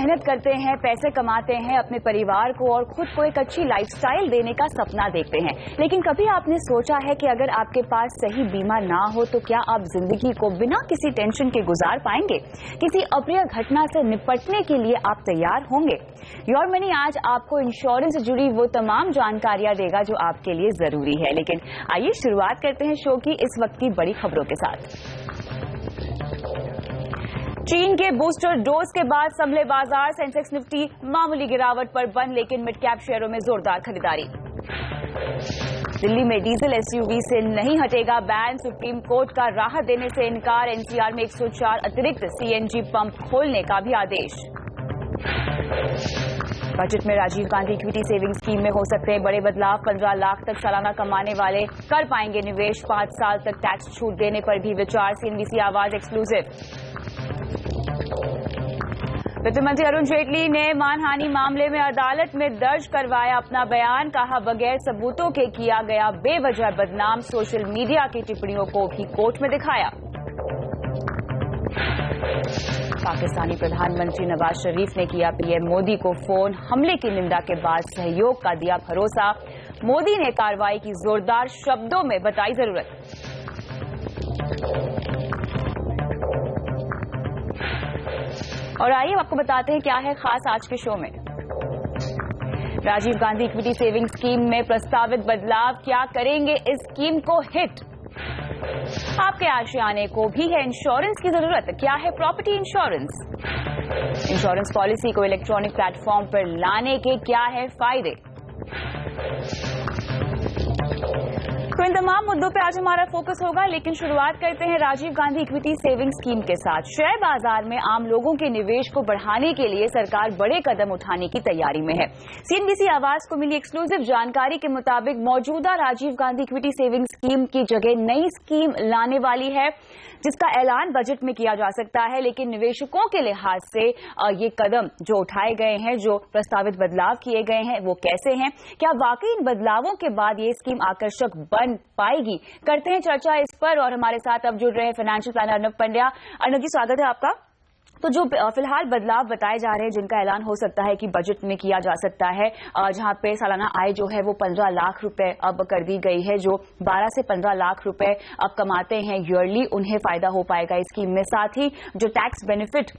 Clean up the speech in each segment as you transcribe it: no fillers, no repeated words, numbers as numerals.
मेहनत करते हैं, पैसे कमाते हैं, अपने परिवार को और खुद को एक अच्छी लाइफस्टाइल देने का सपना देखते हैं। लेकिन कभी आपने सोचा है कि अगर आपके पास सही बीमा ना हो तो क्या आप जिंदगी को बिना किसी टेंशन के गुजार पाएंगे? किसी अप्रिय घटना से निपटने के लिए आप तैयार होंगे? योर मनी आज आपको इंश्योरेंस से जुड़ी वो तमाम जानकारियां देगा जो आपके लिए जरूरी है। लेकिन आइए शुरुआत करते हैं शो की इस वक्त की बड़ी खबरों के साथ। चीन के बूस्टर डोज के बाद संभले बाजार, सेंसेक्स निफ्टी मामूली गिरावट पर बंद, लेकिन मिड कैप शेयरों में जोरदार खरीदारी। दिल्ली में डीजल एसयूवी से नहीं हटेगा बैन, सुप्रीम कोर्ट का राहत देने से इनकार, एनसीआर में 104 अतिरिक्त सीएनजी पंप खोलने का भी आदेश। बजट में Rajiv Gandhi equity saving scheme में हो सकते हैं बड़े बदलाव, 15 लाख तक सालाना कमाने वाले कर पाएंगे निवेश, 5 साल तक टैक्स छूट देने पर भी विचार, सीएनबीसी आवाज एक्सक्लूसिव। वित्त मंत्री अरुण जेटली ने मानहानि मामले में अदालत में दर्ज करवाया अपना बयान, कहा बगैर सबूतों के किया गया बेवजह बदनाम, सोशल मीडिया की टिप्पणियों को भी कोर्ट में दिखाया। पाकिस्तानी प्रधानमंत्री नवाज शरीफ ने किया पीएम मोदी को फोन, हमले की निंदा के बाद सहयोग का दिया भरोसा, मोदी ने कार्रवाई की जोरदार शब्दों में बताई जरूरत। और आइए आपको बताते हैं क्या है खास आज के शो में। Rajiv Gandhi equity saving scheme में प्रस्तावित बदलाव क्या करेंगे इस स्कीम को हिट? आपके आशियाने को भी है इंश्योरेंस की जरूरत, क्या है प्रॉपर्टी इंश्योरेंस? इंश्योरेंस पॉलिसी को इलेक्ट्रॉनिक प्लेटफॉर्म पर लाने के क्या है फायदे? तो इन तमाम मुद्दों पे आज हमारा फोकस होगा, लेकिन शुरुआत करते हैं Rajiv Gandhi equity saving scheme के साथ। शेयर बाजार में आम लोगों के निवेश को बढ़ाने के लिए सरकार बड़े कदम उठाने की तैयारी में है। सीएनबीसी आवाज को मिली एक्सक्लूसिव जानकारी के मुताबिक मौजूदा Rajiv Gandhi equity saving scheme की जगह नई स्कीम लाने वाली है, जिसका ऐलान बजट में किया जा सकता है। लेकिन निवेशकों के लिहाज से ये कदम जो उठाए गए हैं, जो प्रस्तावित बदलाव किए गए हैं, वो कैसे हैं? क्या वाकई इन बदलावों के बाद ये स्कीम आकर्षक बन पाएगी? करते हैं चर्चा इस पर, और हमारे साथ अब जुड़ रहे हैं फाइनेंशियल प्लानर अर्नब पंड्या। अर्नब जी, स्वागत है आपका। तो जो फिलहाल बदलाव बताए जा रहे हैं, जिनका ऐलान हो सकता है कि बजट में किया जा सकता है, जहां पे सालाना आय जो है वो 15 लाख रुपए अब कर दी गई है। जो 12 से 15 लाख रुपए अब कमाते हैं ईयरली, उन्हें फायदा हो पाएगा इस स्कीम में। साथ ही जो टैक्स बेनिफिट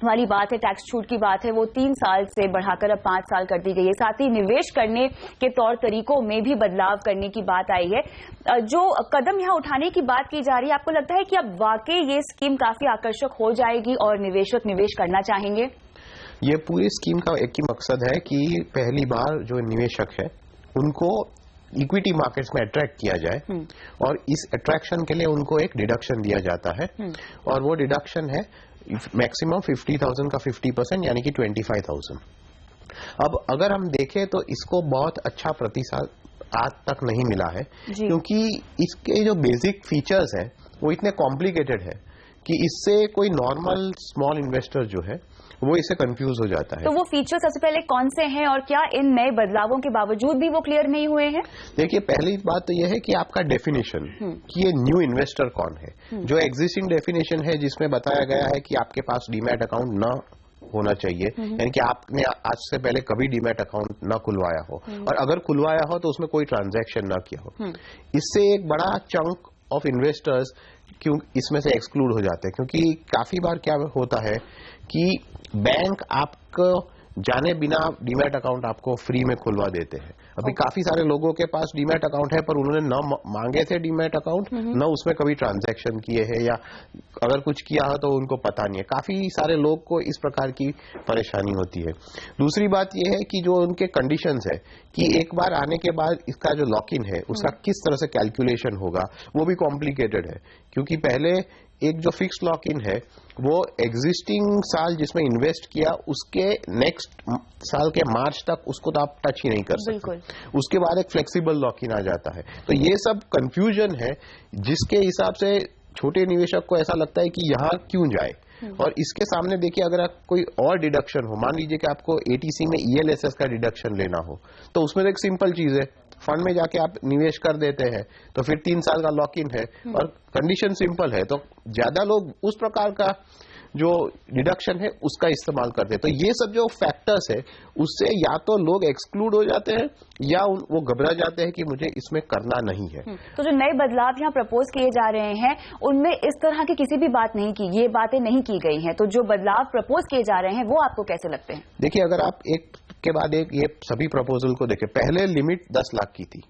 वाली बात है, टैक्स छूट की बात है, वो 3 साल से बढ़ाकर अब 5 साल कर दी गई है। साथ ही निवेश करने के तौर तरीकों में भी बदलाव करने की बात आई है। जो कदम यहां उठाने की बात की जा रही है, आपको लगता है कि अब वाकई ये स्कीम काफी आकर्षक हो जाएगी और निवेशक निवेश करना चाहेंगे? ये पूरी स्कीम का एक ही मकसद है कि पहली बार जो निवेशक है उनको इक्विटी मार्केट्स में अट्रैक्ट किया जाए, और इस अट्रैक्शन के लिए उनको एक डिडक्शन दिया जाता है, और वो डिडक्शन है मैक्सिमम 50,000 का 50%, यानी कि 25,000। अब अगर हम देखें तो इसको बहुत अच्छा प्रतिसाद आज तक नहीं मिला है, क्योंकि इसके जो बेसिक फीचर्स हैं वो इतने कॉम्प्लिकेटेड है कि इससे कोई नॉर्मल स्मॉल इन्वेस्टर जो है वो इससे कंफ्यूज हो जाता है। तो वो फीचर सबसे पहले कौन से हैं, और क्या इन नए बदलावों के बावजूद भी वो क्लियर नहीं हुए हैं? देखिए, पहली बात तो यह है कि आपका डेफिनेशन कि ये न्यू इन्वेस्टर कौन है। जो एग्जिस्टिंग डेफिनेशन है जिसमें बताया गया है कि आपके पास डीमैट अकाउंट न होना चाहिए, यानी कि आपने आज से पहले कभी डीमैट अकाउंट न खुलवाया हो, और अगर खुलवाया हो तो उसमें कोई ट्रांजैक्शन न किया हो। इससे एक बड़ा चंक ऑफ इन्वेस्टर्स क्यों इसमें से एक्सक्लूड हो जाते हैं, क्योंकि काफी बार क्या होता है कि बैंक आपको जाने बिना डीमैट अकाउंट आपको फ्री में खुलवा देते हैं। अभी काफी सारे लोगों के पास डीमैट अकाउंट है, पर उन्होंने न मांगे थे डीमैट अकाउंट, न उसमें कभी ट्रांजैक्शन किए हैं, या अगर कुछ किया हो तो उनको पता नहीं है। काफी सारे लोग को इस प्रकार की परेशानी होती है। दूसरी बात यह है कि जो उनके कंडीशंस है कि एक बार आने के बाद इसका जो लॉक इन है उसका किस तरह से कैलकुलेशन होगा, वो भी कॉम्प्लिकेटेड है, क्योंकि पहले एक जो फिक्स लॉक इन है वो एग्जिस्टिंग साल जिसमें इन्वेस्ट किया उसके नेक्स्ट साल के मार्च तक उसको तो आप टच ही नहीं कर सकते। उसके बाद एक फ्लेक्सिबल लॉक इन आ जाता है। तो ये सब कंफ्यूजन है, जिसके हिसाब से छोटे निवेशक को ऐसा लगता है कि यहाँ क्यों जाए। और इसके सामने देखिए, अगर आप कोई और डिडक्शन हो, मान लीजिए कि आपको एटीसी में ईएलएसएस का डिडक्शन लेना हो, तो उसमें एक सिंपल चीज है, फंड में जाके आप निवेश कर देते हैं तो फिर 3 साल का लॉक इन है और कंडीशन सिंपल है। तो ज्यादा लोग उस प्रकार का जो डिडक्शन है उसका इस्तेमाल करते हैं। तो ये सब जो फैक्टर्स है उससे या तो लोग एक्सक्लूड हो जाते हैं या वो घबरा जाते हैं कि मुझे इसमें करना नहीं है। तो जो नए बदलाव यहाँ प्रपोज किए जा रहे हैं उनमें इस तरह की किसी भी बात नहीं की, ये बातें नहीं की गई हैं। तो जो बदलाव प्रपोज किए जा रहे हैं वो आपको कैसे लगते हैं? देखिए, अगर आप एक के बाद एक ये सभी प्रपोजल को देखें, पहले लिमिट 10 लाख की थी,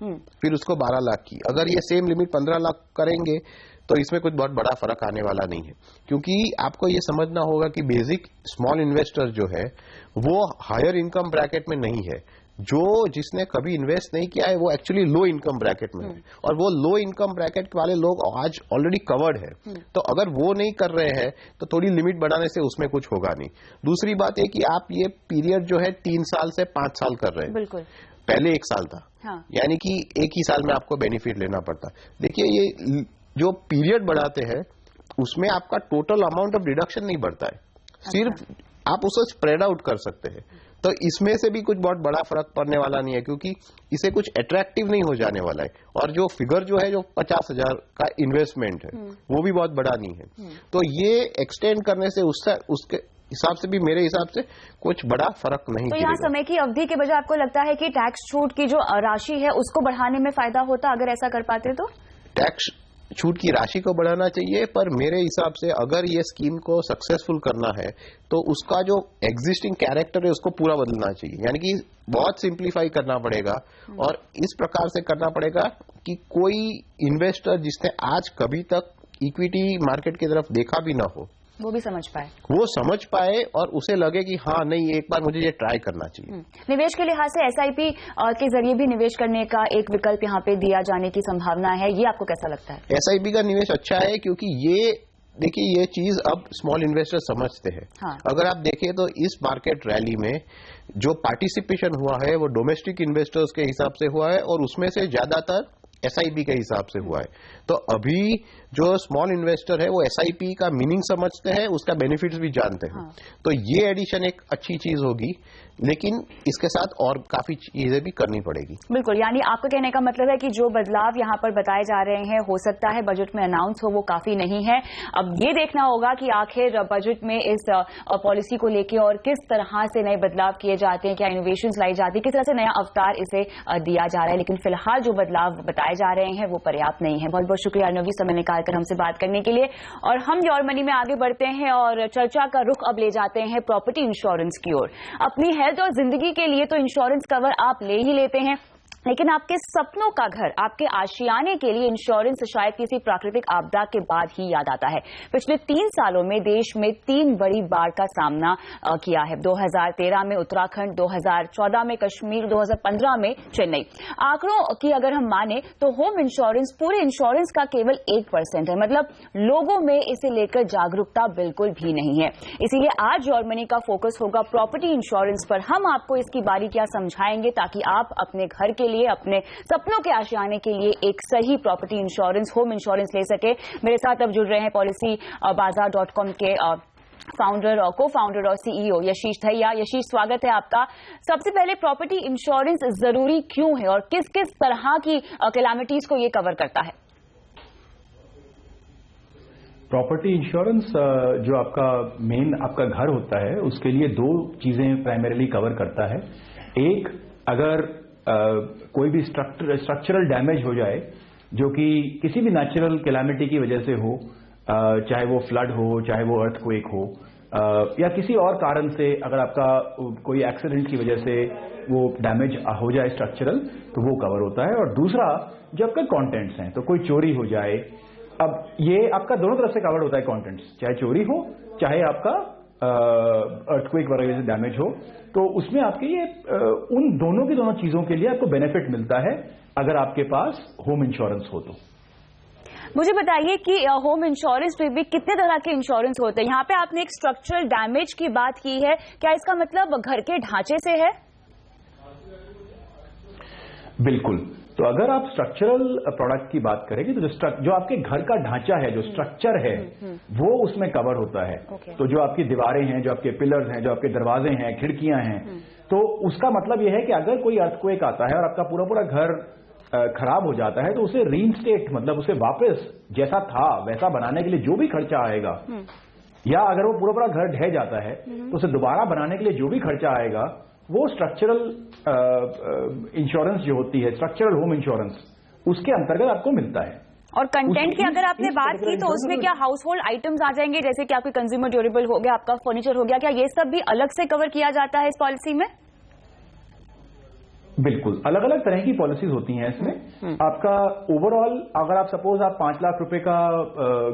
फिर उसको 12 लाख की। अगर ये सेम लिमिट 15 लाख करेंगे तो इसमें कुछ बहुत बड़ा फर्क आने वाला नहीं है, क्योंकि आपको ये समझना होगा कि बेसिक स्मॉल इन्वेस्टर जो है वो हायर इनकम ब्रैकेट में नहीं है। जो जिसने कभी इन्वेस्ट नहीं किया है वो एक्चुअली लो इनकम ब्रैकेट में है, और वो लो इनकम ब्रैकेट वाले लोग आज ऑलरेडी कवर्ड है। तो अगर वो नहीं कर रहे हैं तो थोड़ी लिमिट बढ़ाने से उसमें कुछ होगा नहीं। दूसरी बात है कि आप ये पीरियड जो है 3 साल से 5 साल कर रहे हैं। बिल्कुल, पहले 1 साल था। हाँ। यानी कि एक ही साल में आपको बेनिफिट लेना पड़ता। देखिए, ये जो पीरियड बढ़ाते हैं उसमें आपका टोटल अमाउंट ऑफ डिडक्शन नहीं बढ़ता है, सिर्फ आप उसे स्प्रेड आउट कर सकते हैं। तो इसमें से भी कुछ बहुत बड़ा फर्क पड़ने वाला नहीं है, क्योंकि इसे कुछ अट्रैक्टिव नहीं हो जाने वाला है। और जो फिगर जो है जो 50,000 का इन्वेस्टमेंट है वो भी बहुत बड़ा नहीं है। तो ये एक्सटेंड करने से उसके हिसाब से भी मेरे हिसाब से कुछ बड़ा फर्क नहीं। तो यहाँ समय की अवधि के बजाय आपको लगता है कि टैक्स छूट की जो राशि है उसको बढ़ाने में फायदा होता अगर ऐसा कर पाते? तो टैक्स छूट की राशि को बढ़ाना चाहिए, पर मेरे हिसाब से अगर ये स्कीम को सक्सेसफुल करना है तो उसका जो एग्जिस्टिंग कैरेक्टर है उसको पूरा बदलना चाहिए। यानी कि बहुत सिंप्लीफाई करना पड़ेगा और इस प्रकार से करना पड़ेगा कि कोई इन्वेस्टर जिसने आज कभी तक इक्विटी मार्केट की तरफ देखा भी ना हो वो भी समझ पाए, और उसे लगे कि हाँ नहीं, एक बार मुझे ये ट्राई करना चाहिए। निवेश के लिहाज से एसआईपी के जरिए भी निवेश करने का एक विकल्प यहाँ पे दिया जाने की संभावना है, ये आपको कैसा लगता है? एसआईपी का निवेश अच्छा है, क्योंकि ये देखिए ये चीज अब स्मॉल इन्वेस्टर समझते हैं। हाँ। अगर आप देखें तो इस मार्केट रैली में जो पार्टिसिपेशन हुआ है वो डोमेस्टिक इन्वेस्टर्स के हिसाब से हुआ है और उसमें से ज्यादातर एसआईपी के हिसाब से हुआ है। तो अभी जो स्मॉल इन्वेस्टर है वो एसआईपी का मीनिंग समझते हैं, उसका बेनिफिट्स भी जानते हैं। हाँ। तो ये एडिशन एक अच्छी चीज होगी, लेकिन इसके साथ और काफी चीजें भी करनी पड़ेगी। बिल्कुल, यानी आपका कहने का मतलब है कि जो बदलाव यहाँ पर बताए जा रहे हैं हो सकता है बजट में अनाउंस हो, वो काफी नहीं है। अब ये देखना होगा कि आखिर बजट में इस पॉलिसी को लेकर और किस तरह से नए बदलाव किए जाते हैं, क्या इनोवेशंस लाई जाती है, किस तरह से नया अवतार इसे दिया जा रहा है। लेकिन फिलहाल जो बदलाव बताए जा रहे हैं वो पर्याप्त नहीं है। बहुत बहुत शुक्रिया अर्नवी, समय निकालकर हमसे बात करने के लिए। और हम योर मनी में आगे बढ़ते हैं और चर्चा का रुख अब ले जाते हैं प्रॉपर्टी इंश्योरेंस की ओर। अपनी हेल्थ और जिंदगी के लिए तो इंश्योरेंस कवर आप ले ही लेते हैं, लेकिन आपके सपनों का घर, आपके आशियाने के लिए इंश्योरेंस शायद किसी प्राकृतिक आपदा के बाद ही याद आता है। पिछले 3 सालों में देश में 3 बड़ी बाढ़ का सामना किया है। 2013 में उत्तराखंड, 2014 में कश्मीर, 2015 में चेन्नई। आंकड़ों की अगर हम माने तो होम इंश्योरेंस पूरे इंश्योरेंस का केवल 1% है, मतलब लोगों में इसे लेकर जागरूकता बिल्कुल भी नहीं है। इसीलिए आज योर मनी का फोकस होगा प्रॉपर्टी इंश्योरेंस पर। हम आपको इसकी बारीकियां समझाएंगे ताकि आप अपने घर के लिए, अपने सपनों के आशियाने के लिए एक सही प्रॉपर्टी इंश्योरेंस, होम इंश्योरेंस ले सके। मेरे साथ अब जुड़ रहे हैं पॉलिसी बाजार.com के फाउंडर और को फाउंडर और सीईओ यशीश दहिया। यशीश, स्वागत है आपका। सबसे पहले प्रॉपर्टी इंश्योरेंस जरूरी क्यों है और किस किस तरह की कैलामिटीज को ये कवर करता है? प्रॉपर्टी इंश्योरेंस जो आपका मेन आपका घर होता है उसके लिए 2 चीजें प्राइमरीली कवर करता है। एक, अगर कोई भी स्ट्रक्चरल डैमेज हो जाए जो कि किसी भी नेचुरल कैलामिटी की वजह से हो, चाहे वो फ्लड हो, चाहे वो अर्थक्वेक हो, या किसी और कारण से अगर आपका कोई एक्सीडेंट की वजह से वो डैमेज हो जाए स्ट्रक्चरल, तो वो कवर होता है। और दूसरा, जो आपके कंटेंट्स हैं, तो कोई चोरी हो जाए, अब ये आपका दोनों तरफ से कवर होता है कंटेंट्स, चाहे चोरी हो चाहे आपका अर्थक्वेक वगैरह से डैमेज हो, तो उसमें आपके ये उन दोनों चीजों के लिए आपको बेनिफिट मिलता है अगर आपके पास होम इंश्योरेंस हो तो। मुझे बताइए कि होम इंश्योरेंस में भी कितने तरह के इंश्योरेंस होते हैं? यहाँ पे आपने एक स्ट्रक्चरल डैमेज की बात की है, क्या इसका मतलब घर के ढांचे से है? बिल्कुल। तो अगर आप स्ट्रक्चरल प्रोडक्ट की बात करेंगे तो जो आपके घर का ढांचा है, जो स्ट्रक्चर है, वो उसमें कवर होता है। तो जो आपकी दीवारें हैं, जो आपके पिलर्स हैं, जो आपके दरवाजे हैं, खिड़कियां हैं, तो उसका मतलब यह है कि अगर कोई अर्थक्वेक आता है और आपका पूरा घर खराब हो जाता है तो उसे रीइंस्टेट, मतलब उसे वापस जैसा था वैसा बनाने के लिए जो भी खर्चा आएगा या अगर वो पूरा पूरा घर ढह जाता है तो उसे दोबारा बनाने के लिए जो भी खर्चा आएगा वो स्ट्रक्चरल इंश्योरेंस जो होती है, स्ट्रक्चरल होम इंश्योरेंस, उसके अंतर्गत आपको मिलता है। और कंटेंट की अगर आपने बात की तो उसमें क्या हाउस होल्ड आइटम्स आ जाएंगे, जैसे कि आपके कंज्यूमर ड्यूरेबल हो गया, आपका फर्नीचर हो गया, क्या ये सब भी अलग से कवर किया जाता है इस पॉलिसी में? बिल्कुल, अलग अलग तरह की पॉलिसीज होती हैं इसमें। आपका ओवरऑल अगर आप सपोज आप 5 लाख रुपए का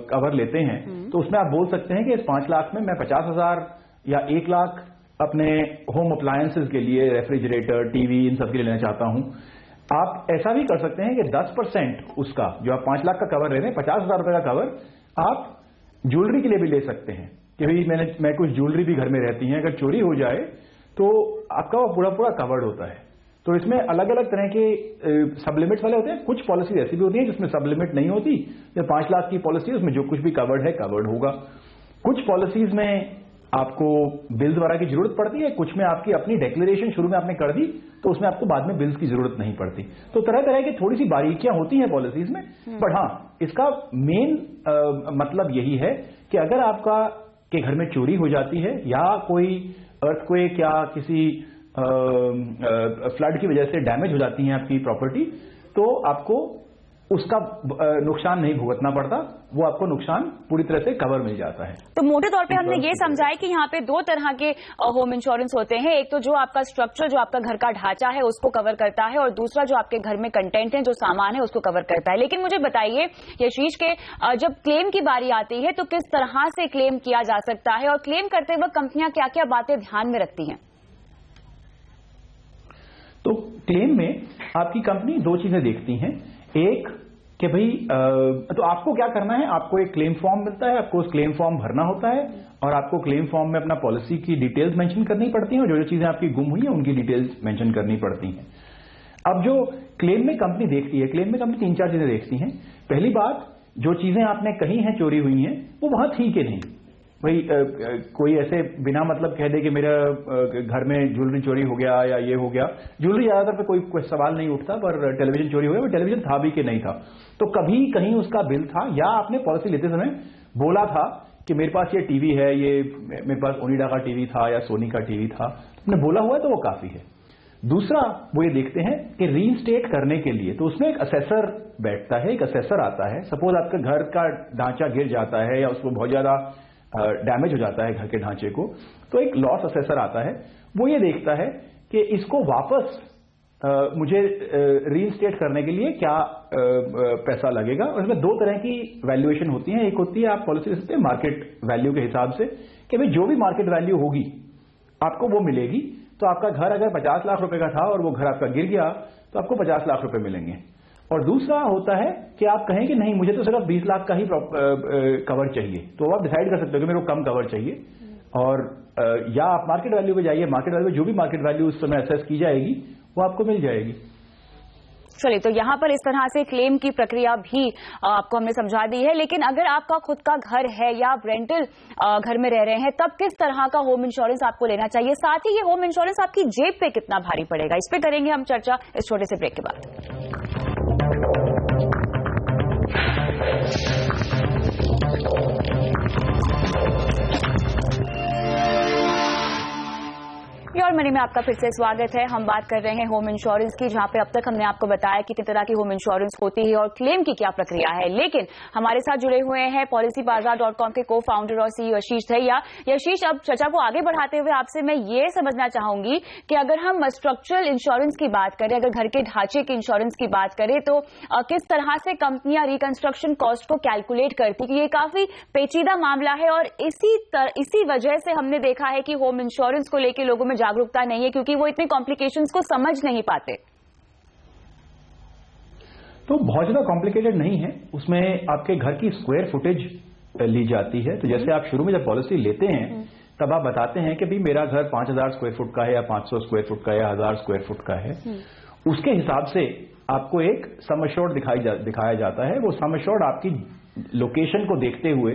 कवर लेते हैं तो उसमें आप बोल सकते हैं कि इस 5 लाख में मैं 50,000 या 1 लाख अपने होम अप्लायंसेस के लिए, रेफ्रिजरेटर, टीवी, इन सब के लिए लेना चाहता हूं। आप ऐसा भी कर सकते हैं कि 10% उसका, जो आप 5 लाख का कवर ले रहे हैं, 50,000 रुपए का कवर आप ज्वेलरी के लिए भी ले सकते हैं कि भाई मैं कुछ ज्वेलरी भी घर में रहती है, अगर चोरी हो जाए तो आपका वो पूरा पूरा कवर्ड होता है। तो इसमें अलग अलग तरह के सब लिमिट्स वाले होते हैं। कुछ पॉलिसी ऐसी भी होती है जिसमें सब लिमिट नहीं होती, या 5 लाख की पॉलिसी उसमें जो कुछ भी कवर्ड है कवर्ड होगा। कुछ पॉलिसीज में आपको बिल्स वगैरह की जरूरत पड़ती है, कुछ में आपकी अपनी डिक्लेरेशन शुरू में आपने कर दी तो उसमें आपको बाद में बिल्स की जरूरत नहीं पड़ती। तो तरह तरह की थोड़ी सी बारीकियां होती हैं पॉलिसीज में, बट हाँ, इसका मेन मतलब यही है कि अगर आपका के घर में चोरी हो जाती है या कोई अर्थक्वेक या किसी फ्लड की वजह से डैमेज हो जाती है आपकी प्रॉपर्टी, तो आपको उसका नुकसान नहीं भुगतना पड़ता, वो आपको नुकसान पूरी तरह से कवर मिल जाता है। तो मोटे तौर पे हमने ये समझा है कि यहाँ पे 2 तरह के होम इंश्योरेंस होते हैं। एक तो जो आपका स्ट्रक्चर, जो आपका घर का ढांचा है, उसको कवर करता है, और दूसरा जो आपके घर में कंटेंट है, जो सामान है, उसको कवर करता है। लेकिन मुझे बताइए यशीश के जब क्लेम की बारी आती है तो किस तरह से क्लेम किया जा सकता है, और क्लेम करते वक्त कंपनियां क्या क्या बातें ध्यान में रखती हैं? तो क्लेम में आपकी कंपनी 2 चीजें देखती हैं। एक कि भाई तो आपको क्या करना है, आपको एक क्लेम फॉर्म मिलता है, आपको उस क्लेम फॉर्म भरना होता है, और आपको क्लेम फॉर्म में अपना पॉलिसी की डिटेल्स मेंशन करनी पड़ती हैं, और जो जो चीजें आपकी गुम हुई हैं उनकी डिटेल्स मेंशन करनी पड़ती हैं। अब जो क्लेम में कंपनी देखती है, क्लेम में कंपनी 3-4 चीजें देखती हैं। पहली बात, जो चीजें आपने कही हैं चोरी हुई हैं वो वहां थी कि नहीं। भाई कोई ऐसे बिना मतलब कह दे कि मेरा घर में ज्वेलरी चोरी हो गया या ये हो गया। ज्वेलरी ज्यादातर पे कोई सवाल नहीं उठता, पर टेलीविजन चोरी हो गया, टेलीविजन था भी कि नहीं था। तो कभी कहीं उसका बिल था, या आपने पॉलिसी लेते समय बोला था कि मेरे पास ये टीवी है, ये मेरे पास ओनिडा का टीवी था या सोनी का टीवी था, आपने बोला हुआ है तो वो काफी है। दूसरा वो ये देखते हैं कि रीइंस्टेट करने के लिए, तो उसमें एक असेसर बैठता है, एक असेसर आता है। सपोज आपके घर का ढांचा गिर जाता है या उसको बहुत ज्यादा डैमेज हो जाता है घर के ढांचे को, तो एक लॉस असेसर आता है। वो ये देखता है कि इसको वापस मुझे रीइंस्टेट करने के लिए क्या पैसा लगेगा। और इसमें 2 तरह की वैल्यूएशन होती है। एक होती है आप पॉलिसी ले सकते हैं मार्केट वैल्यू के हिसाब से, कि भाई जो भी मार्केट वैल्यू होगी आपको वो मिलेगी। तो आपका घर अगर 50 लाख रुपए का था और वो घर आपका गिर गया तो आपको 50 लाख रुपए मिलेंगे। और दूसरा होता है कि आप कहें कि नहीं, मुझे तो सिर्फ 20 लाख का ही कवर चाहिए, तो आप डिसाइड कर सकते हो कि मेरे को कम कवर चाहिए। और या आप मार्केट वैल्यू पे जाइए, मार्केट वैल्यू जो भी मार्केट वैल्यू उस समय असेस की जाएगी वो आपको मिल जाएगी। चलिए, तो यहाँ पर इस तरह से क्लेम की प्रक्रिया भी आपको हमने समझा दी है। लेकिन अगर आपका खुद का घर है या आप रेंटल घर में रह रहे हैं, तब किस तरह का होम इंश्योरेंस आपको लेना चाहिए? साथ ही ये होम इंश्योरेंस आपकी जेब पे कितना भारी पड़ेगा, इस पे करेंगे हम चर्चा इस छोटे से ब्रेक के बाद। और मनी में आपका फिर से स्वागत है। हम बात कर रहे हैं होम इंश्योरेंस की, जहां पे अब तक हमने आपको बताया कि कितनी तरह की होम इंश्योरेंस होती है और क्लेम की क्या प्रक्रिया है। लेकिन हमारे साथ जुड़े हुए हैं PolicyBazaar.com के को फाउंडर और CEO यशीश दहिया। यशीश, अब चर्चा को आगे बढ़ाते हुए आपसे मैं ये समझना चाहूंगी कि अगर हम स्ट्रक्चरल इंश्योरेंस की बात करें, अगर घर के ढांचे के इंश्योरेंस की बात करें, तो किस तरह से कंपनियां रिकंस्ट्रक्शन कॉस्ट को कैलकुलेट करती है? ये काफी पेचीदा मामला है और इसी वजह से हमने देखा है कि होम इंश्योरेंस को लेकर लोगों में जागरूकता नहीं है, क्योंकि वो इतने कॉम्प्लिकेशंस को समझ नहीं पाते। तो बहुत ज्यादा कॉम्प्लिकेटेड नहीं है, उसमें आपके घर की स्क्वायर फुटेज ली जाती है। तो जैसे आप शुरू में जब पॉलिसी लेते हैं तब आप बताते हैं कि भाई मेरा घर 5000 स्क्वायर फुट का है या 500 स्क्वायर फुट का है या 1000 स्क्वायर फुट का है। उसके हिसाब से आपको एक सम एश्योर्ड दिखाया जाता है। वो सम एश्योर्ड आपकी लोकेशन को देखते हुए,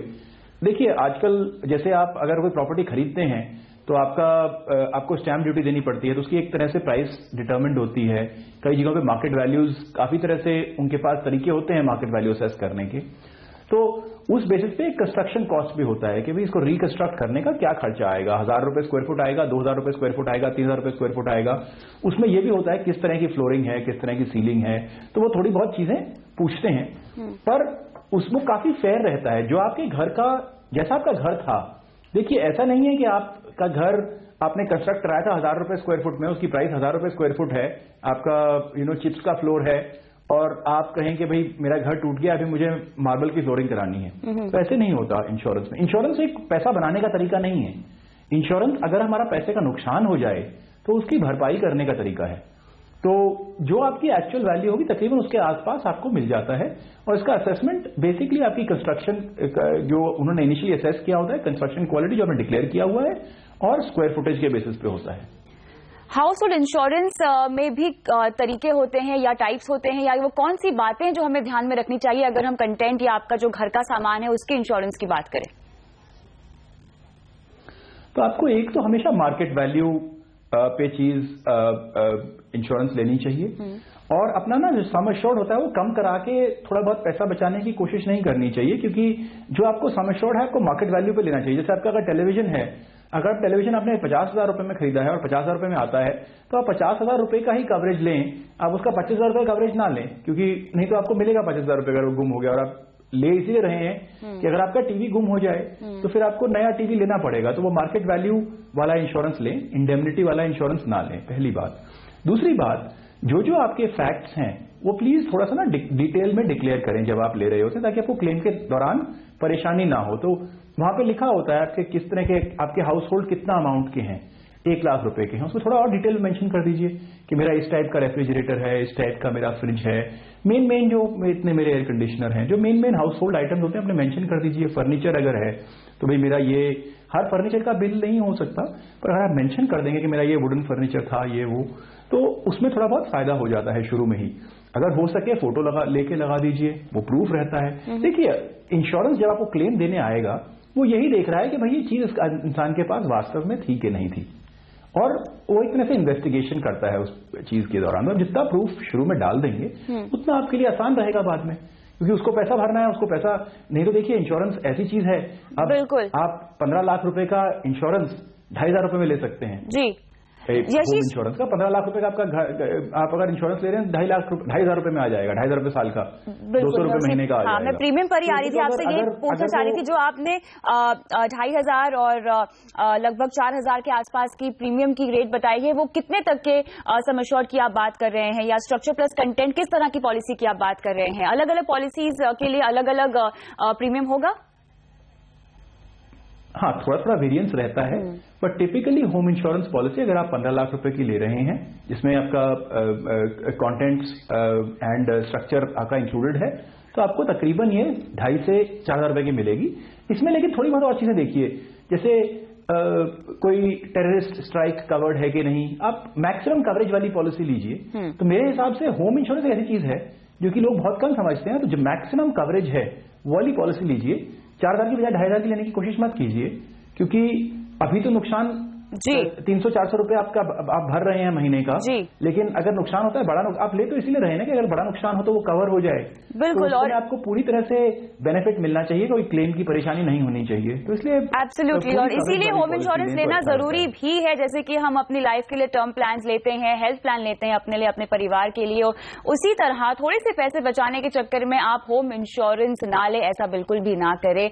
देखिए आजकल जैसे आप अगर कोई प्रॉपर्टी खरीदते हैं तो आपको स्टैम्प ड्यूटी देनी पड़ती है, तो उसकी एक तरह से प्राइस डिटरमिन्ड होती है। कई जगहों पे मार्केट वैल्यूज, काफी तरह से उनके पास तरीके होते हैं मार्केट वैल्यू असेस करने के। तो उस बेसिस पे कंस्ट्रक्शन कॉस्ट भी होता है कि भाई इसको रिकंस्ट्रक्ट करने का क्या खर्चा आएगा, 1000 रुपए स्क्वायर फुट आएगा, 2000 रुपए स्क्वायर फुट आएगा, 3000 रुपए स्क्वायर फुट आएगा। उसमें यह भी होता है किस तरह की फ्लोरिंग है, किस तरह की सीलिंग है, तो वो थोड़ी बहुत चीजें पूछते हैं, पर उसमें काफी फेयर रहता है। जो आपके घर का, जैसा आपका घर था, देखिए ऐसा नहीं है कि आपका घर आपने कंस्ट्रक्ट कराया था 1000 रुपए स्क्वायर फुट में, उसकी प्राइस 1000 रुपए स्क्वायर फुट है, आपका चिप्स का फ्लोर है, और आप कहें कि भाई मेरा घर टूट गया, अभी मुझे मार्बल की फ्लोरिंग करानी है। तो ऐसे नहीं होता इंश्योरेंस में। इंश्योरेंस एक पैसा बनाने का तरीका नहीं है। इंश्योरेंस अगर हमारा पैसे का नुकसान हो जाए तो उसकी भरपाई करने का तरीका है। तो जो आपकी एक्चुअल वैल्यू होगी तकरीबन उसके आसपास आपको मिल जाता है, और इसका असेसमेंट बेसिकली आपकी कंस्ट्रक्शन जो उन्होंने इनिशियली असेस किया होता है, कंस्ट्रक्शन क्वालिटी जो हमने डिक्लेयर किया हुआ है, और स्क्वायर फुटेज के बेसिस पे होता है। हाउस होल्ड इंश्योरेंस में भी तरीके होते हैं या टाइप्स होते हैं, या वो कौन सी बातें जो हमें ध्यान में रखनी चाहिए अगर हम कंटेंट या आपका जो घर का सामान है उसके इंश्योरेंस की बात करें? तो आपको एक तो हमेशा मार्केट वैल्यू पे चीज इंश्योरेंस लेनी चाहिए, और अपना ना जो सम एश्योर्ड होता है वो कम करा के थोड़ा बहुत पैसा बचाने की कोशिश नहीं करनी चाहिए, क्योंकि जो आपको सम एश्योर्ड है आपको मार्केट वैल्यू पे लेना चाहिए। जैसे आपका अगर टेलीविजन है, अगर टेलीविजन आपने 50,000 रुपए में खरीदा है और 50,000 रुपए में आता है, तो आप 50,000 रुपए का ही कवरेज लें, आप उसका 25,000 रुपए कवरेज ना लें, क्योंकि नहीं तो आपको मिलेगा 25,000 रुपए अगर वो गुम हो गया। और आप ले इसलिए रहे हैं कि अगर आपका टीवी गुम हो जाए तो फिर आपको नया टीवी लेना पड़ेगा, तो वो मार्केट वैल्यू वाला इंश्योरेंस लें, इंडेमनिटी वाला इंश्योरेंस ना लें, पहली बात। दूसरी बात, जो आपके फैक्ट्स हैं वो प्लीज थोड़ा सा ना डिटेल में डिक्लेयर करें जब आप ले रहे होते हैं, ताकि आपको क्लेम के दौरान परेशानी ना हो। तो वहां पे लिखा होता है आपके किस तरह के, आपके हाउस होल्ड कितना अमाउंट के हैं, 1 लाख रुपए के हैं, उसमें थोड़ा और डिटेल मेंशन कर दीजिए कि मेरा इस टाइप का रेफ्रिजरेटर है, इस टाइप का मेरा फ्रिज है, मेन जो इतने मेरे एयर कंडीशनर हैं, जो मेन हाउस होल्ड आइटम्स होते हैं अपने मेंशन कर दीजिए। फर्नीचर अगर है तो भाई मेरा ये, हर फर्नीचर का बिल नहीं हो सकता, पर अगर आप मेंशन कर देंगे कि मेरा ये वुडन फर्नीचर था, ये वो, तो उसमें थोड़ा बहुत फायदा हो जाता है शुरू में ही। अगर हो सके फोटो लेके लगा दीजिए, वो प्रूफ रहता है। देखिए इंश्योरेंस जब आपको क्लेम देने आएगा वो यही देख रहा है कि भाई ये चीज इंसान के पास वास्तव में थी कि नहीं थी, और वो एक तरह से इन्वेस्टिगेशन करता है उस चीज के दौरान। और जितना प्रूफ शुरू में डाल देंगे उतना आपके लिए आसान रहेगा बाद में, क्योंकि उसको पैसा भरना है, उसको पैसा नहीं। तो देखिए इंश्योरेंस ऐसी चीज है, अब आप 15 लाख रुपए का इंश्योरेंस 2,500 रुपए में ले सकते हैं जी। इंश्योरेंस का 15 लाख रुपए का आपका आप अगर इंश्योरेंस ले रहे हैं 2,500 रुपए में आ जाएगा, 2,500 रुपए साल का, 200 रुपए महीने का आ जाएगा। मैं प्रीमियम पर ही आ रही थी, आपसे ये पूछना चाह रही थी, जो आपने 2,500 और लगभग 4,000 के आसपास की प्रीमियम की रेट बताई है, वो कितने तक के सम एश्योर्ड की आप बात कर रहे हैं, या स्ट्रक्चर प्लस कंटेंट, किस तरह की पॉलिसी की आप बात कर रहे हैं? अलग अलग पॉलिसीज के लिए अलग अलग प्रीमियम होगा? हाँ, थोड़ा थोड़ा वेरिएंस रहता है, but typically home insurance policy अगर आप 15 लाख रुपए की ले रहे हैं, जिसमें आपका कंटेंट्स एंड स्ट्रक्चर आपका इंक्लूडेड है, तो आपको तकरीबन ये 2,500 से 4,000 रुपए की मिलेगी। इसमें लेकिन थोड़ी बहुत और चीजें देखिए, जैसे कोई टेररिस्ट स्ट्राइक कवर्ड है कि नहीं, आप मैक्सिमम कवरेज वाली पॉलिसी लीजिए। तो मेरे हिसाब से होम इंश्योरेंस एक ऐसी चीज है जो कि लोग बहुत कम समझते हैं, तो जो मैक्सिमम कवरेज है वो वाली पॉलिसी लीजिए। 4,000 की बजाय 2,500 की लेने की कोशिश मत कीजिए, क्योंकि अभी तो नुकसान जी 300-400 रुपए आप भर रहे हैं महीने का जी, लेकिन अगर नुकसान होता है बड़ा, आप ले तो इसीलिए रहे ना कि अगर बड़ा नुकसान हो तो वो कवर हो जाए। बिल्कुल, तो और आपको पूरी तरह से बेनिफिट मिलना चाहिए, कोई क्लेम की परेशानी नहीं होनी चाहिए। तो इसलिए एब्सोल्युटली, और इसीलिए होम इंश्योरेंस लेना जरूरी भी है। जैसे कि हम अपनी लाइफ के लिए टर्म प्लान लेते हैं, हेल्थ प्लान लेते हैं अपने लिए, अपने परिवार के लिए, उसी तरह थोड़े से पैसे बचाने के चक्कर में आप होम इंश्योरेंस ना ले, ऐसा बिल्कुल भी ना करें।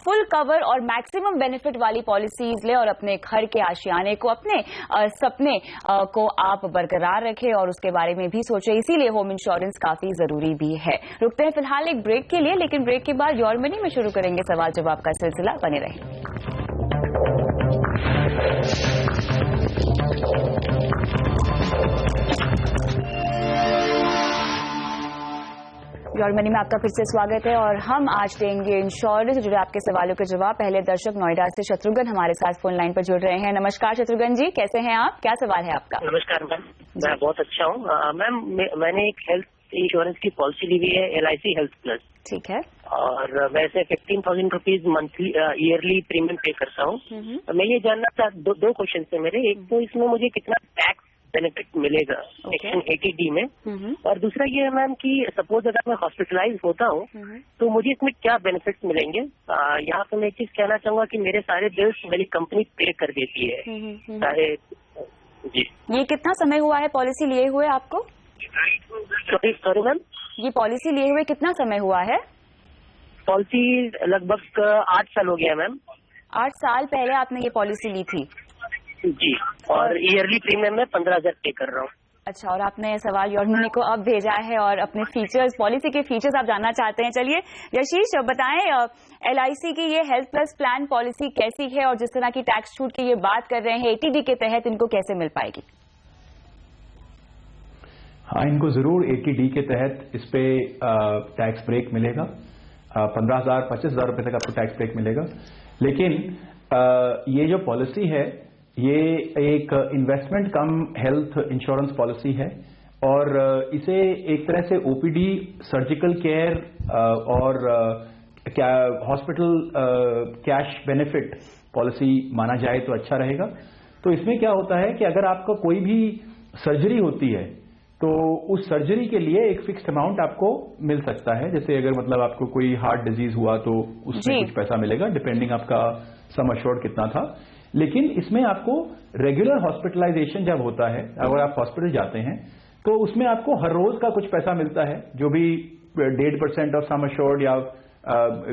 फुल कवर और मैक्सिमम बेनिफिट वाली पॉलिसीज ले, और अपने घर के आशियाने को, अपने सपने को आप बरकरार रखें और उसके बारे में भी सोचें। इसीलिए होम इंश्योरेंस काफी जरूरी भी है। रुकते हैं फिलहाल एक ब्रेक के लिए, लेकिन ब्रेक के बाद योर मनी में शुरू करेंगे सवाल जवाब का सिलसिला। बने रहें। योर मनी में आपका फिर से स्वागत है, और हम आज देंगे इंश्योरेंस से जुड़े आपके सवालों के जवाब। पहले दर्शक नोएडा से शत्रुघ्न हमारे साथ फोन लाइन पर जुड़ रहे हैं। नमस्कार शत्रुघ्न जी, कैसे हैं आप? क्या सवाल है आपका? नमस्कार मैम, मैं बहुत अच्छा हूँ। मैम मैंने एक हेल्थ इंश्योरेंस की पॉलिसी ली हुई है, LIC हेल्थ प्लस। ठीक है। और वैसे 15,000 रुपीज मंथली ईयरली प्रीमियम पे करता हूँ। मैं ये जानना चाहता, दो क्वेश्चन थे मेरे। एक तो इसमें मुझे कितना टैक्स बेनिफिट मिलेगा सेक्शन 80D में। और दूसरा ये है मैम कि सपोज अगर मैं हॉस्पिटलाइज होता हूँ तो मुझे इसमें क्या बेनिफिट्स मिलेंगे। यहाँ पे मैं एक चीज कहना चाहूंगा कि मेरे सारे बिल्स मेरी कंपनी पे कर देती है सारे। जी, ये कितना समय हुआ है पॉलिसी लिए हुए आपको? सॉरी मैम, ये पॉलिसी लिए हुए कितना समय हुआ है? पॉलिसी लगभग 8 साल हो गया मैम। 8 साल पहले आपने ये पॉलिसी ली थी? जी, और ईयरली प्रीमियम में 15,000 पे कर रहा हूँ। अच्छा, और आपने सवाल यौर्मनी को अब भेजा है और अपने फीचर्स, पॉलिसी के फीचर्स आप जानना चाहते हैं। चलिए यशीश बताएं, LIC की ये हेल्थ प्लस प्लान पॉलिसी कैसी है और जिस तरह की टैक्स छूट की ये बात कर रहे हैं 80D के तहत इनको कैसे मिल पाएगी? हाँ, इनको जरूर 80D के तहत इस पे टैक्स ब्रेक मिलेगा। 15,000 25,000 रुपए तक आपको टैक्स ब्रेक मिलेगा। लेकिन ये जो पॉलिसी है ये एक इन्वेस्टमेंट कम हेल्थ इंश्योरेंस पॉलिसी है और इसे एक तरह से OPD, सर्जिकल केयर और हॉस्पिटल कैश बेनिफिट पॉलिसी माना जाए तो अच्छा रहेगा। तो इसमें क्या होता है कि अगर आपको कोई भी सर्जरी होती है तो उस सर्जरी के लिए एक फिक्स्ड अमाउंट आपको मिल सकता है। जैसे अगर मतलब आपको कोई हार्ट डिजीज हुआ तो उसमें कुछ पैसा मिलेगा, डिपेंडिंग आपका सम अश्योर्ड कितना था। लेकिन इसमें आपको रेगुलर हॉस्पिटलाइजेशन जब होता है, अगर आप हॉस्पिटल जाते हैं तो उसमें आपको हर रोज का कुछ पैसा मिलता है, जो भी 1.5% ऑफ सम अश्योर्ड या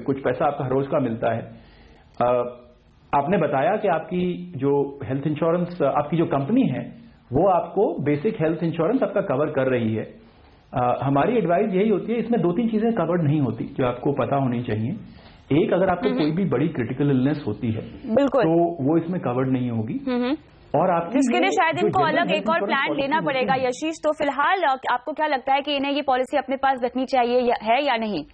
कुछ पैसा आपका हर रोज का मिलता है। आपने बताया कि आपकी जो हेल्थ इंश्योरेंस, आपकी जो कंपनी है वो आपको बेसिक हेल्थ इंश्योरेंस आपका कवर कर रही है। हमारी एडवाइस यही होती है, इसमें 2-3 चीजें कवर्ड नहीं होती जो आपको पता होनी चाहिए। एक, अगर आपको कोई भी बड़ी क्रिटिकल इलनेस होती है तो वो इसमें कवर्ड नहीं होगी। और आप जिसके लिए शायद इनको अलग एक और प्लान लेना पड़ेगा। यशीश, तो फिलहाल आपको क्या लगता है कि इन्हें ये पॉलिसी अपने पास रखनी चाहिए है या नहीं?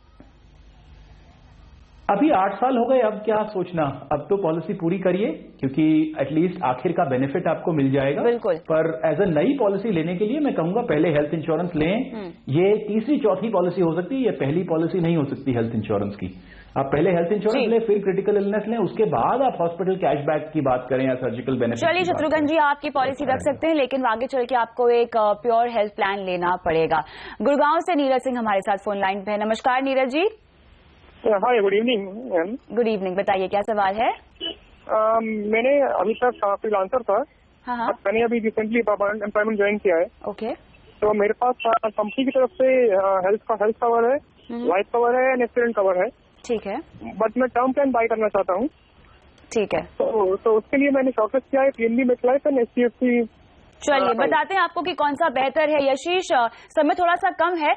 अभी 8 साल हो गए, अब क्या सोचना, अब तो पॉलिसी पूरी करिए क्योंकि एटलीस्ट आखिर का बेनिफिट आपको मिल जाएगा। बिल्कुल। पर एज अ नई पॉलिसी लेने के लिए मैं कहूंगा पहले हेल्थ इंश्योरेंस लें। ये तीसरी चौथी पॉलिसी हो सकती है, ये पहली पॉलिसी नहीं हो सकती हेल्थ इंश्योरेंस की। आप पहले हेल्थ इंश्योरेंस लें, फिर क्रिटिकल इलनेस लें, उसके बाद आप हॉस्पिटल कैशबैक की बात करें या सर्जिकल बेनिफिट। चलिए शत्रुघ्न जी, आपकी पॉलिसी रख सकते हैं लेकिन आगे चल के आपको एक प्योर हेल्थ प्लान लेना पड़ेगा। गुड़गांव से नीरज सिंह हमारे साथ फोन लाइन पे है। नमस्कार नीरज जी। हाय, गुड इवनिंग। गुड इवनिंग, बताइए क्या सवाल है? मैंने अभी तक फ्रीलांसर था। हाँ। मैंने अभी रिसेंटली एम्प्लॉयमेंट ज्वाइन किया है। ओके। तो मेरे पास कंपनी की तरफ से हेल्थ कवर है, लाइफ कवर है एंड एक्सीडेंट कवर है। ठीक है। बट मैं टर्म प्लान बाय करना चाहता हूँ। ठीक है। तो उसके लिए मैंने शॉर्टलिस्ट किया है PNB मेटलाइफ एंड HDFC। चलिए बताते हैं आपको कि कौन सा बेहतर है। यशीश, समय थोड़ा सा कम है,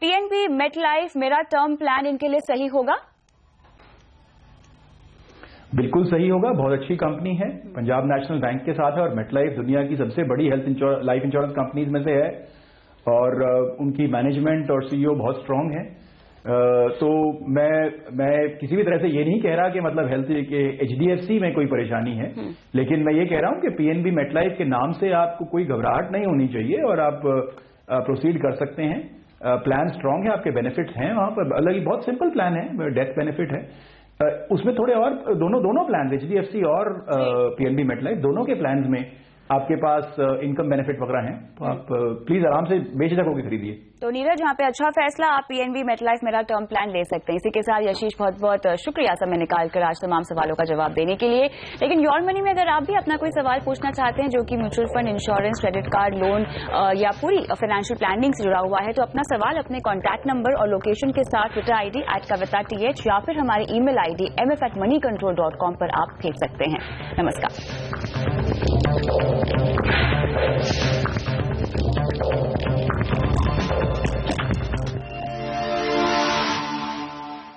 PNB मेटलाइफ मेरा टर्म प्लान इनके लिए सही होगा? बिल्कुल सही होगा, बहुत अच्छी कंपनी है, पंजाब नेशनल बैंक के साथ है और मेटलाइफ दुनिया की सबसे बड़ी लाइफ इंश्योरेंस कंपनीज में से है और उनकी मैनेजमेंट और CEO बहुत स्ट्रांग है। तो मैं किसी भी तरह से ये नहीं कह रहा कि मतलब हेल्थ के HDFC में कोई परेशानी है, लेकिन मैं ये कह रहा हूं कि PNB मेटलाइफ के नाम से आपको कोई घबराहट नहीं होनी चाहिए और आप प्रोसीड कर सकते हैं। प्लान स्ट्रांग है, आपके बेनिफिट्स हैं वहां पर, अलग ही बहुत सिंपल प्लान है, डेथ बेनिफिट है। उसमें थोड़े और दोनों प्लान HDFC और PNB मेटलाइफ दोनों के प्लान में आपके पास इनकम बेनिफिट वगैरह हैं, तो आप प्लीज आराम से बेझिझक होकर खरीदिए। तो नीरज, यहाँ पे अच्छा फैसला, आप PNB मेटलाइफ मेरा टर्म प्लान ले सकते हैं। इसी के साथ यशीश, बहुत बहुत शुक्रिया समय निकालकर आज तमाम सवालों का जवाब देने के लिए। लेकिन योर मनी में अगर आप भी अपना कोई सवाल पूछना चाहते हैं जो कि mutual fund, insurance, credit card, loan या पूरी फाइनेंशियल प्लानिंग से जुड़ा हुआ है, तो अपना सवाल अपने कॉन्टैक्ट नंबर और लोकेशन के साथ ट्विटर ID @kavita.th या फिर हमारी email ID mf@moneycontrol.com पर आप भेज सकते हैं। नमस्कार।